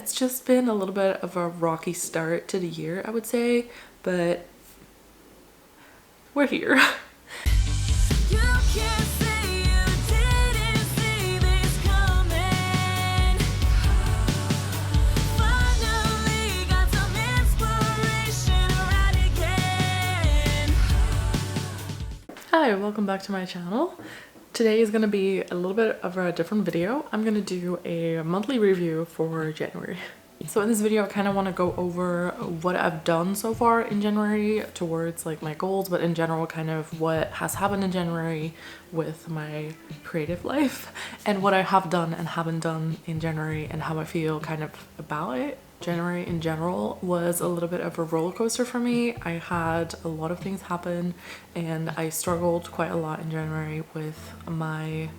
It's just been a little bit of a rocky start to the year, I would say, but we're here. Hi, welcome back to my channel. Today is going to be a little bit of a different video. I'm going to do a monthly review for January. So in this video, I kind of want to go over what I've done so far in January towards like my goals, but in general kind of what has happened in January with my creative life and what I have done and haven't done in January and how I feel kind of about it. January in general was a little bit of a roller coaster for me. I had a lot of things happen and I struggled quite a lot in January with my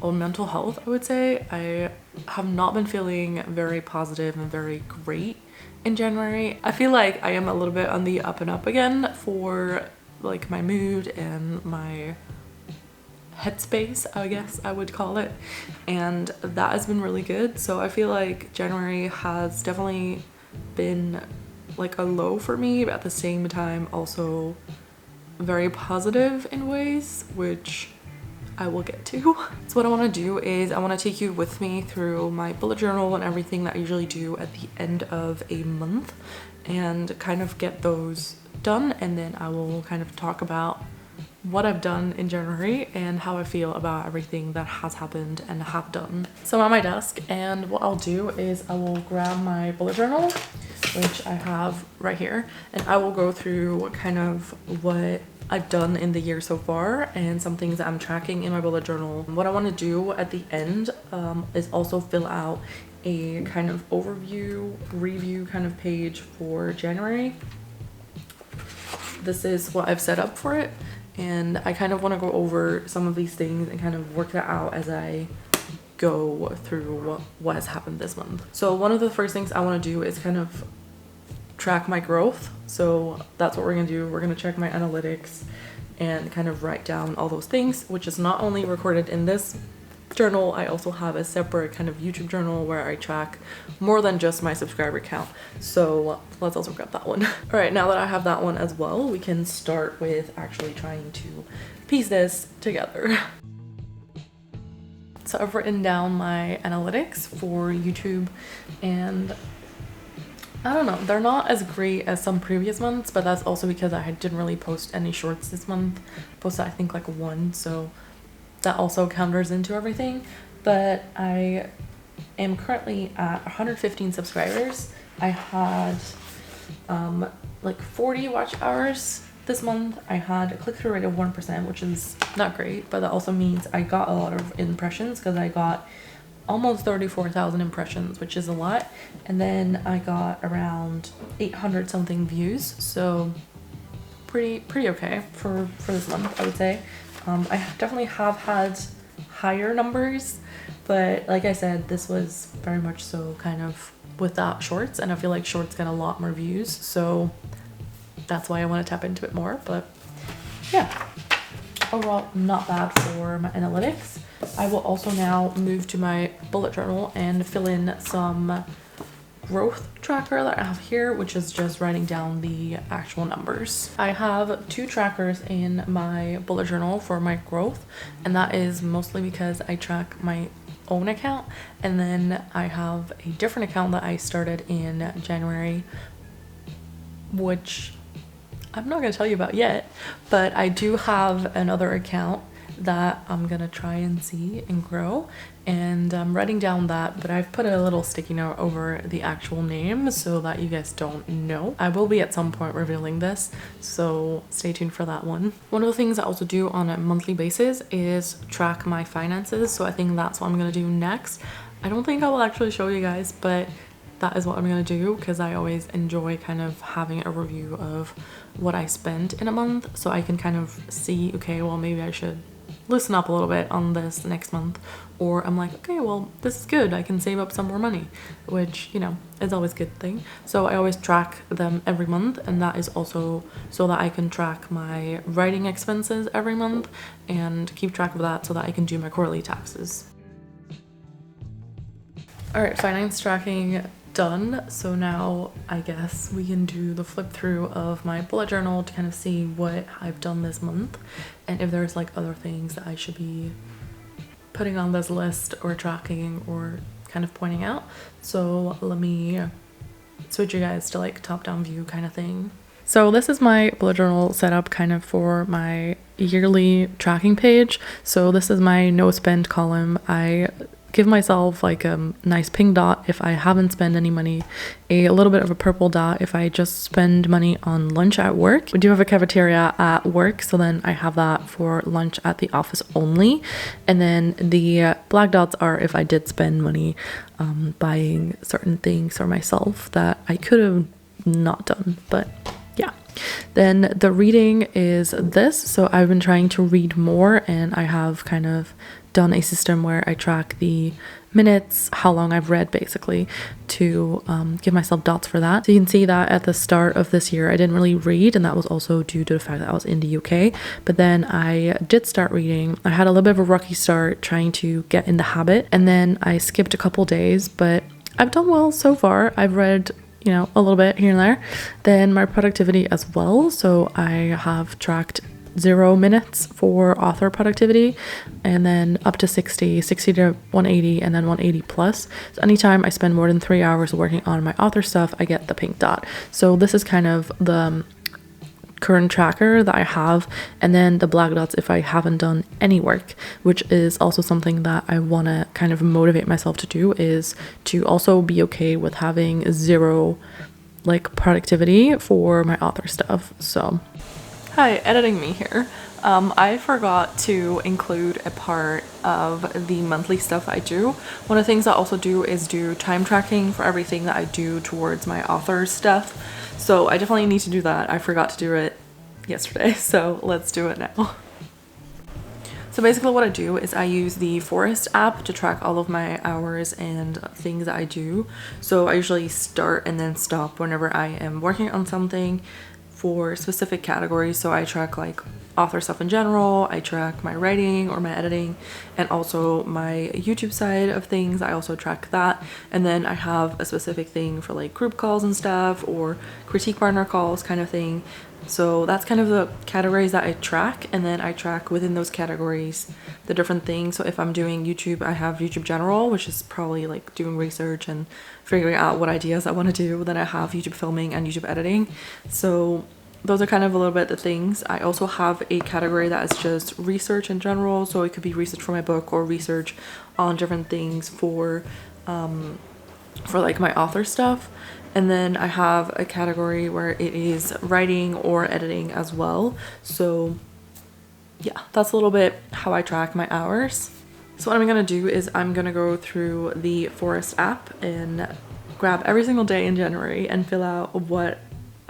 own mental health, I would say. I have not been feeling very positive and very great in January. I feel like I am a little bit on the up and up again for like my mood and my headspace, I guess I would call it, and that has been really good. So I feel like January has definitely been like a low for me, but at the same time also very positive in ways, which I will get to. So what I want to do is I want to take you with me through my bullet journal and everything that I usually do at the end of a month and kind of get those done, and then I will kind of talk about what I've done in January and how I feel about everything that has happened and have done. So I'm at my desk, and what I'll do is I will grab my bullet journal, which I have right here, and I will go through kind of what I've done in the year so far and some things that I'm tracking in my bullet journal. What I want to do at the end is also fill out a kind of overview, review kind of page for January. This is what I've set up for it. And I kind of want to go over some of these things and kind of work that out as I go through what has happened this month. So one of the first things I want to do is kind of track my growth. So that's what we're going to do. We're going to check my analytics and kind of write down all those things, which is not only recorded in this journal. I also have a separate kind of YouTube journal where I track more than just my subscriber count. So let's also grab that one. All right, now that I have that one as well, we can start with actually trying to piece this together. So I've written down my analytics for YouTube, and I don't know, they're not as great as some previous months, but that's also because I didn't really post any shorts this month. I posted I think like one, so that also counters into everything. But I am currently at 115 subscribers. I had like 40 watch hours this month. I had a click-through rate of 1%, which is not great, but that also means I got a lot of impressions because I got almost 34,000 impressions, which is a lot. And then I got around 800 something views, so pretty okay for this month, I would say. I definitely have had higher numbers, but like I said, this was very much so kind of without shorts, and I feel like shorts get a lot more views, so that's why I want to tap into it more. But yeah, overall not bad for my analytics. I will also now move to my bullet journal and fill in some growth tracker that I have here, which is just writing down the actual numbers. I have two trackers in my bullet journal for my growth, and that is mostly because I track my own account, and then I have a different account that I started in January, which I'm not going to tell you about yet, but I do have another account that I'm gonna try and see and grow, and I'm writing down that, but I've put a little sticky note over the actual name so that you guys don't know. I will be at some point revealing this, so stay tuned for that one. One of the things I also do on a monthly basis is track my finances, so I think that's what I'm gonna do next. I don't think I will actually show you guys, but that is what I'm gonna do because I always enjoy kind of having a review of what I spent in a month, so I can kind of see, okay, well maybe I should loosen up a little bit on this next month, or I'm like, okay, well this is good, I can save up some more money, which, you know, is always a good thing. So I always track them every month, and that is also so that I can track my writing expenses every month and keep track of that so that I can do my quarterly taxes. All right, finance tracking done. So now I guess we can do the flip through of my bullet journal to kind of see what I've done this month and if there's like other things that I should be putting on this list or tracking or kind of pointing out. So let me switch you guys to like top-down view kind of thing. So this is my bullet journal setup kind of for my yearly tracking page. So this is my no spend column. I give myself like a nice pink dot if I haven't spent any money, a little bit of a purple dot if I just spend money on lunch at work. We do have a cafeteria at work, so then I have that for lunch at the office only. And then the black dots are if I did spend money buying certain things for myself that I could have not done, but yeah. Then the reading is this. So I've been trying to read more, and I have kind of done a system where I track the minutes, how long I've read basically, to give myself dots for that. So you can see that at the start of this year I didn't really read, and that was also due to the fact that I was in the UK. But then I did start reading. I had a little bit of a rocky start trying to get in the habit, and then I skipped a couple days, but I've done well so far. I've read, you know, a little bit here and there. Then my productivity as well. So I have tracked 0 minutes for author productivity, and then up to 60 to 180, and then 180 plus. So anytime I spend more than 3 hours working on my author stuff, I get the pink dot. So this is kind of the current tracker that I have, and then the black dots if I haven't done any work, which is also something that I want to kind of motivate myself to do, is to also be okay with having 0 like productivity for my author stuff. So hi, editing me here. I forgot to include a part of the monthly stuff I do. One of the things I also do is do time tracking for everything that I do towards my author stuff. So I definitely need to do that. I forgot to do it yesterday, so let's do it now. So basically what I do is I use the Forest app to track all of my hours and things that I do. So I usually start and then stop whenever I am working on something for specific categories. So I track like author stuff in general, I track my writing or my editing, and also my YouTube side of things. I also track that. And then I have a specific thing for like group calls and stuff, or critique partner calls kind of thing. So that's kind of the categories that I track, and then I track within those categories the different things. So if I'm doing YouTube, I have YouTube general, which is probably like doing research and figuring out what ideas I want to do. Then I have YouTube filming and YouTube editing. So those are kind of a little bit the things. I also have a category that is just research in general. So it could be research for my book or research on different things for like my author stuff. And then I have a category where it is writing or editing as well. So yeah, that's a little bit how I track my hours. So what I'm gonna do is I'm gonna go through the Forest app and grab every single day in January and fill out what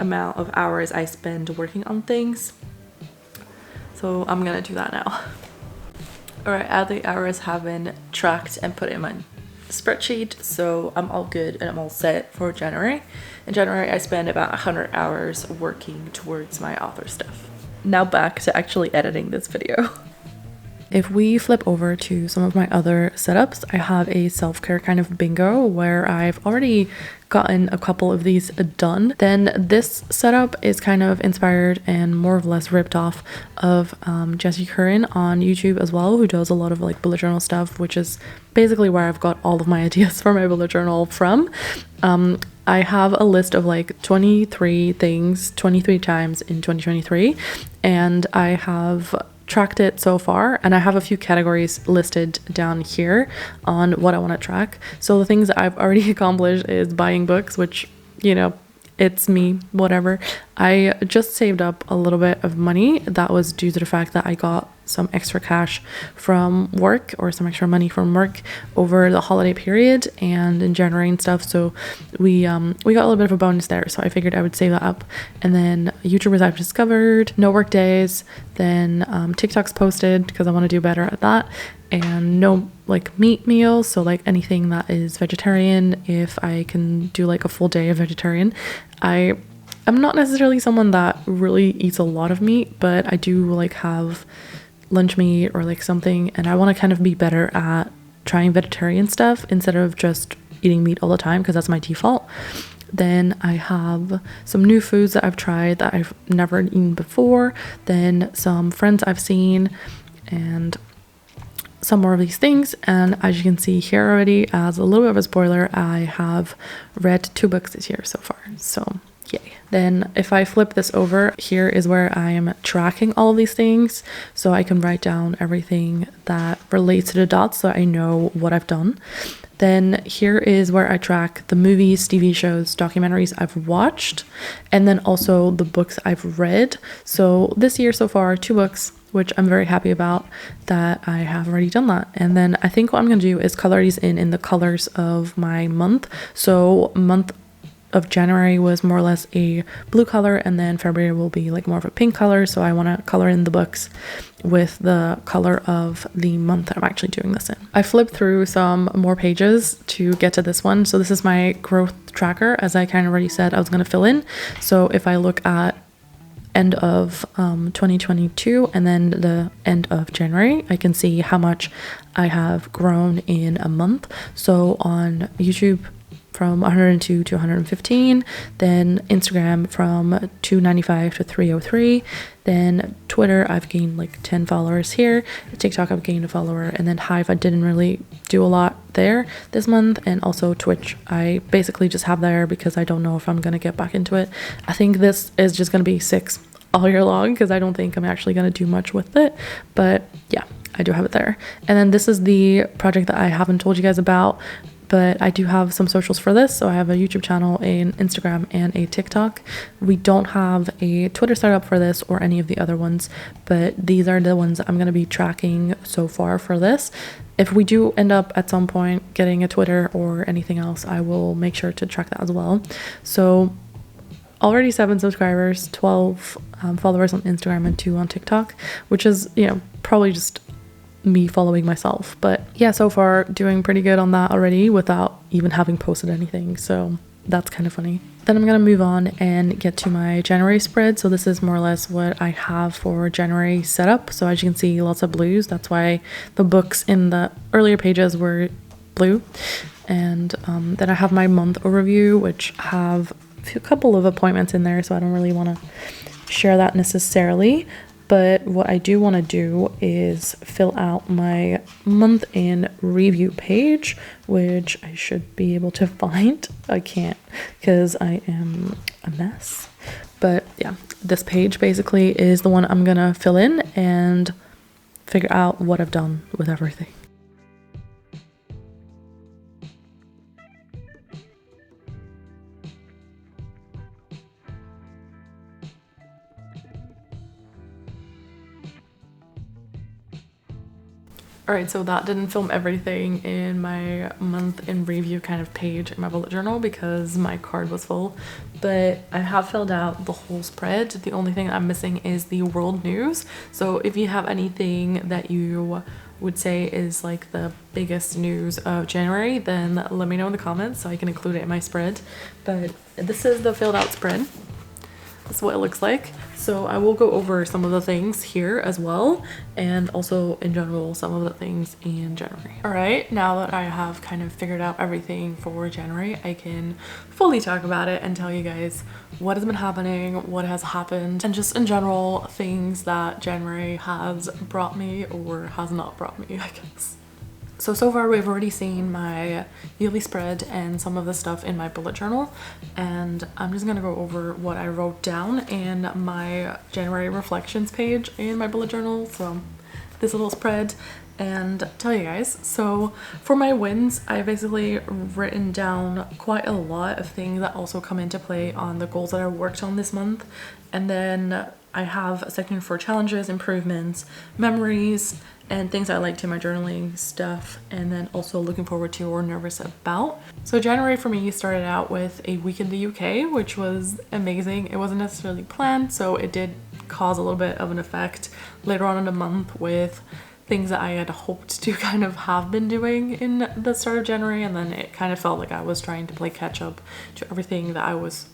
amount of hours I spend working on things. So I'm gonna do that now. Alright, all the hours have been tracked and put in my spreadsheet, so I'm all good and I'm all set for January. In January I spend about 100 hours working towards my author stuff. Now back to actually editing this video. If we flip over to some of my other setups, I have a self-care kind of bingo where I've already gotten a couple of these done. Then this setup is kind of inspired and more or less ripped off of Jessie Curran on YouTube as well, who does a lot of like bullet journal stuff, which is basically where I've got all of my ideas for my bullet journal from. I have a list of like 23 things 23 times in 2023, and I have tracked it so far, and I have a few categories listed down here on what I want to track. So the things that I've already accomplished is buying books, which, you know, it's me, whatever. I just saved up a little bit of money. That was due to the fact that I got some extra cash from work, or some extra money from work over the holiday period and in January and stuff. So we got a little bit of a bonus there, so I figured I would save that up. And then YouTubers I've discovered, no work days, then TikToks posted because I want to do better at that, and no like meat meals, so like anything that is vegetarian, if I can do like a full day of vegetarian. I'm not necessarily someone that really eats a lot of meat, but I do like have lunch meat or like something, and I want to kind of be better at trying vegetarian stuff instead of just eating meat all the time because that's my default. Then I have some new foods that I've tried that I've never eaten before. Then some friends I've seen and some more of these things. And as you can see here already, as a little bit of a spoiler, I have read 2 books this year so far. So yay. Then if I flip this over, here is where I am tracking all of these things. So I can write down everything that relates to the dots so I know what I've done. Then here is where I track the movies, TV shows, documentaries I've watched, and then also the books I've read. So this year so far, 2 books, which I'm very happy about that I have already done that. And then I think what I'm going to do is color these in the colors of my month. So month of January was more or less a blue color, and then February will be like more of a pink color. So I want to color in the books with the color of the month that I'm actually doing this in. I flipped through some more pages to get to this one. So this is my growth tracker. As I kind of already said, I was going to fill in. So if I look at end of 2022 and then the end of January, I can see how much I have grown in a month. So on YouTube, from 102 to 115, then Instagram from 295 to 303, then Twitter I've gained like 10 followers here, TikTok I've gained a follower, and then Hive I didn't really do a lot there this month, and also Twitch I basically just have there because I don't know if I'm gonna get back into it. I think this is just gonna be 6 all year long because I don't think I'm actually gonna do much with it, but yeah, I do have it there. And then this is the project that I haven't told you guys about, but I do have some socials for this. So I have a YouTube channel, an Instagram, and a TikTok. We don't have a Twitter set up for this or any of the other ones, but these are the ones I'm going to be tracking so far for this. If we do end up at some point getting a Twitter or anything else, I will make sure to track that as well. So already 7 subscribers, 12 followers on Instagram, and 2 on TikTok, which is, you know, probably just me following myself. But yeah, so far doing pretty good on that already without even having posted anything, so that's kind of funny. Then I'm gonna move on and get to my January spread. So this is more or less what I have for January set up. So as you can see, lots of blues. That's why the books in the earlier pages were blue. And then I have my month overview, which have a couple of appointments in there, so I don't really want to share that necessarily. But what I do want to do is fill out my month in review page, which I should be able to find. I can't because I am a mess. But yeah, this page basically is the one I'm gonna fill in and figure out what I've done with everything. Alright, so that didn't film everything in my month in review kind of page in my bullet journal because my card was full, but I have filled out the whole spread. The only thing I'm missing is the world news. So if you have anything that you would say is like the biggest news of January, then let me know in the comments so I can include it in my spread. But this is the filled out spread. That's what it looks like. So I will go over some of the things here as well, and also in general some of the things in January. All right, now that I have kind of figured out everything for January, I can fully talk about it and tell you guys what has been happening, what has happened, and just in general things that January has brought me or has not brought me, I guess. So far we've already seen my yearly spread and some of the stuff in my bullet journal, and I'm just gonna go over what I wrote down in my January reflections page in my bullet journal, so this little spread, and tell you guys. So for my wins, I basically written down quite a lot of things that also come into play on the goals that I worked on this month, and then I have a section for challenges, improvements, memories, and things I liked in my journaling stuff, and then also looking forward to or nervous about. So January for me started out with a week in the UK, which was amazing. It wasn't necessarily planned, so it did cause a little bit of an effect later on in the month with things that I had hoped to kind of have been doing in the start of January, and then it kind of felt like I was trying to play catch up to everything that I was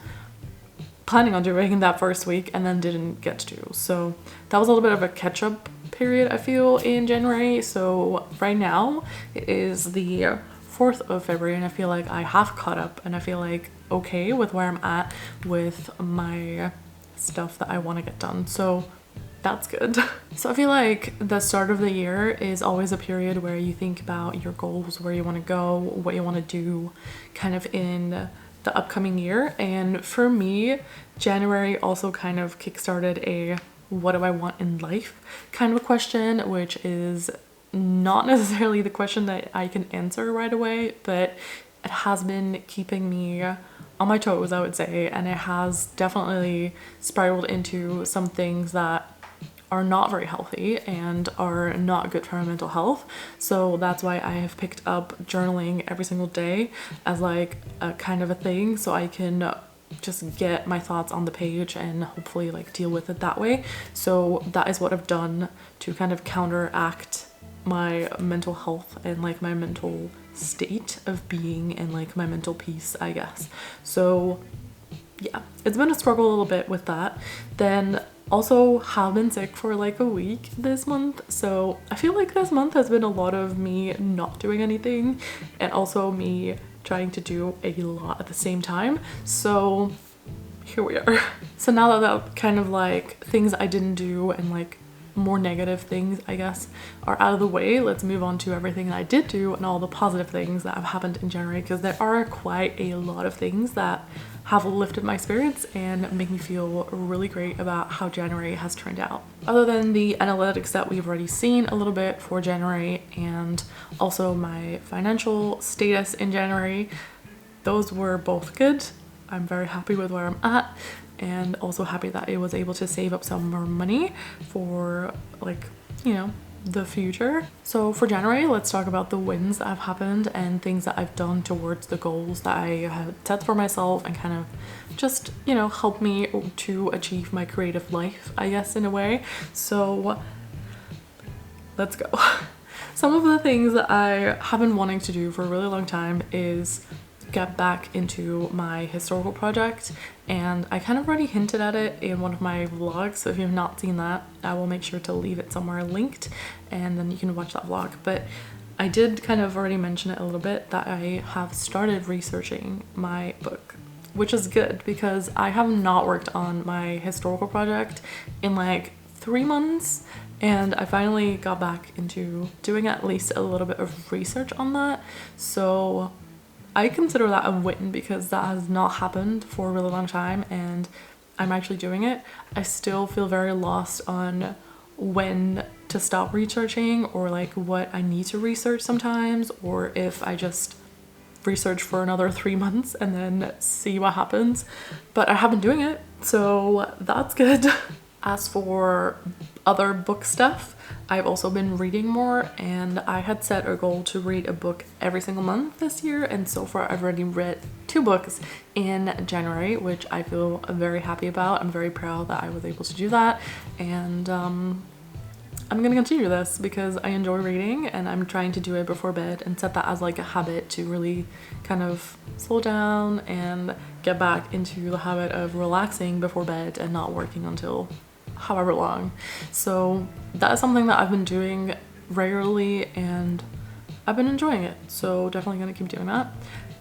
planning on doing in that first week and then didn't get to do. So that was a little bit of a catch up period, I feel, in January. So right now it is the 4th of February, and I feel like I have caught up, and I feel like okay with where I'm at with my stuff that I want to get done. So that's good. So I feel like the start of the year is always a period where you think about your goals, where you want to go, what you want to do kind of in the upcoming year. And for me, January also kind of kickstarted a what do I want in life kind of a question, which is not necessarily the question that I can answer right away, but it has been keeping me on my toes, I would say, and it has definitely spiraled into some things that are not very healthy and are not good for our mental health. So that's why I have picked up journaling every single day as like a kind of a thing, so I can just get my thoughts on the page and hopefully like deal with it that way. So that is what I've done to kind of counteract my mental health and like my mental state of being and like my mental peace, I guess. So yeah, it's been a struggle a little bit with that. Then also have been sick for like a week this month, so I feel like this month has been a lot of me not doing anything and also me trying to do a lot at the same time. So here we are. So now that kind of like things I didn't do and like more negative things, I guess, are out of the way, let's move on to everything that I did do and all the positive things that have happened in January, because there are quite a lot of things that have lifted my spirits and make me feel really great about how January has turned out. Other than the analytics that we've already seen a little bit for January and also my financial status in January, those were both good. I'm very happy with where I'm at, and also happy that I was able to save up some more money for like, you know, the future. So for January, let's talk about the wins that have happened and things that I've done towards the goals that I have set for myself and kind of just, you know, help me to achieve my creative life, I guess, in a way. So let's go. Some of the things that I have been wanting to do for a really long time is get back into my historical project, and I kind of already hinted at it in one of my vlogs, so if you've not seen that, I will make sure to leave it somewhere linked and then you can watch that vlog. But I did kind of already mention it a little bit that I have started researching my book, which is good because I have not worked on my historical project in like 3 months, and I finally got back into doing at least a little bit of research on that. So I consider that a win because that has not happened for a really long time and I'm actually doing it. I still feel very lost on when to stop researching or like what I need to research sometimes, or if I just research for another 3 months and then see what happens. But I have been doing it, so that's good. As for other book stuff, I've also been reading more, and I had set a goal to read a book every single month this year, and so far I've already read 2 books in January, which I feel very happy about. I'm very proud that I was able to do that, and I'm gonna continue this because I enjoy reading and I'm trying to do it before bed and set that as like a habit to really kind of slow down and get back into the habit of relaxing before bed and not working until however long. So that is something that I've been doing regularly and I've been enjoying it, so definitely gonna keep doing that.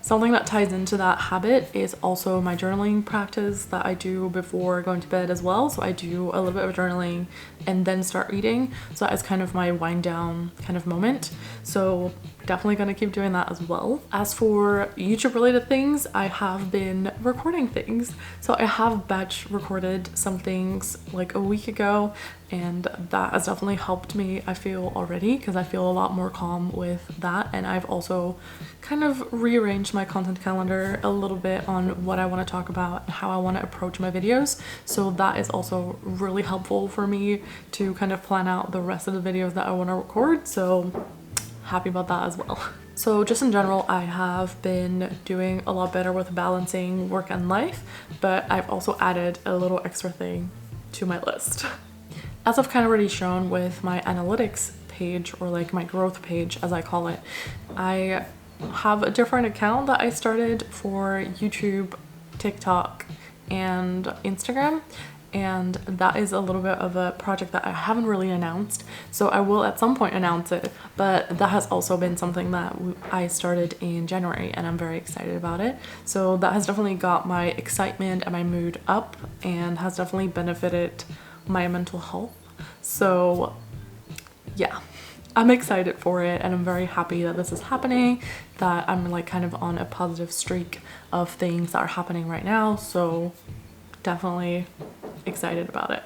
Something that ties into that habit is also my journaling practice that I do before going to bed as well. So I do a little bit of journaling and then start reading. So that is kind of my wind down kind of moment. So definitely gonna keep doing that as well. As for YouTube related things, I have been recording things. So I have batch recorded some things like a week ago, and that has definitely helped me, I feel, already, because I feel a lot more calm with that. And I've also kind of rearranged my content calendar a little bit on what I want to talk about and how I want to approach my videos. So that is also really helpful for me to kind of plan out the rest of the videos that I want to record. So happy about that as well. So just in general, I have been doing a lot better with balancing work and life, but I've also added a little extra thing to my list. As I've kind of already shown with my analytics page, or like my growth page as I call it, I have a different account that I started for YouTube, TikTok, and Instagram. and that is a little bit of a project that I haven't really announced, so I will at some point announce it, but that has also been something that I started in January and I'm very excited about it. So that has definitely got my excitement and my mood up and has definitely benefited my mental health. So yeah, I'm excited for it and I'm very happy that this is happening, that I'm like kind of on a positive streak of things that are happening right now. So definitely excited about it.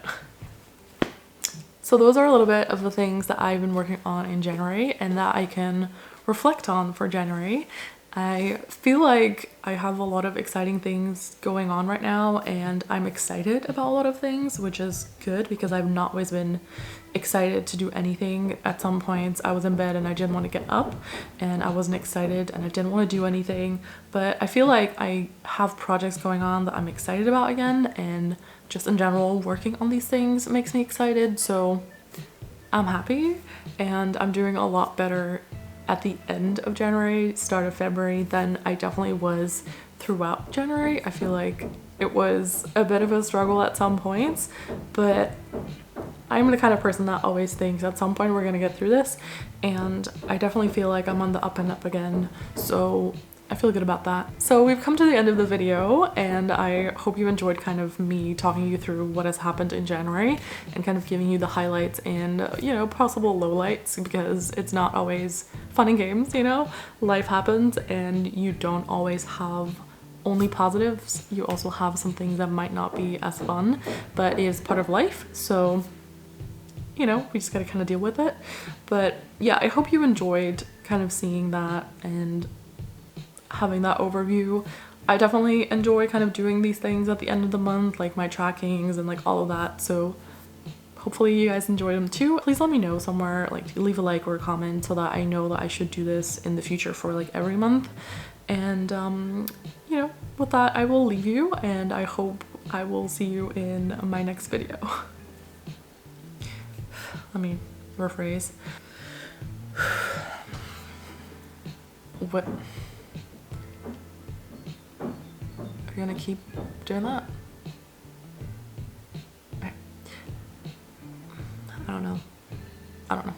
So those are a little bit of the things that I've been working on in January and that I can reflect on for January. I feel like I have a lot of exciting things going on right now and I'm excited about a lot of things, which is good because I've not always been excited to do anything. At some points I was in bed and I didn't want to get up and I wasn't excited and I didn't want to do anything, but I feel like I have projects going on that I'm excited about again, and just in general working on these things makes me excited. So I'm happy and I'm doing a lot better at the end of January, start of February than I definitely was throughout January. I feel like it was a bit of a struggle at some points, but I'm the kind of person that always thinks at some point we're gonna get through this, and I definitely feel like I'm on the up and up again, so I feel good about that. So we've come to the end of the video and I hope you enjoyed kind of me talking you through what has happened in January and kind of giving you the highlights and, you know, possible lowlights, because it's not always fun and games, you know? Life happens and you don't always have only positives. You also have some things that might not be as fun, but it is part of life. So, you know, we just gotta kind of deal with it. But yeah, I hope you enjoyed kind of seeing that and having that overview. I definitely enjoy kind of doing these things at the end of the month, like my trackings and like all of that. So hopefully you guys enjoyed them too. Please let me know somewhere, like leave a like or a comment so that I know that I should do this in the future for like every month. And you know, with that I will leave you and I hope I will see you in my next video. Let me rephrase. What? Are you gonna keep doing that? I don't know.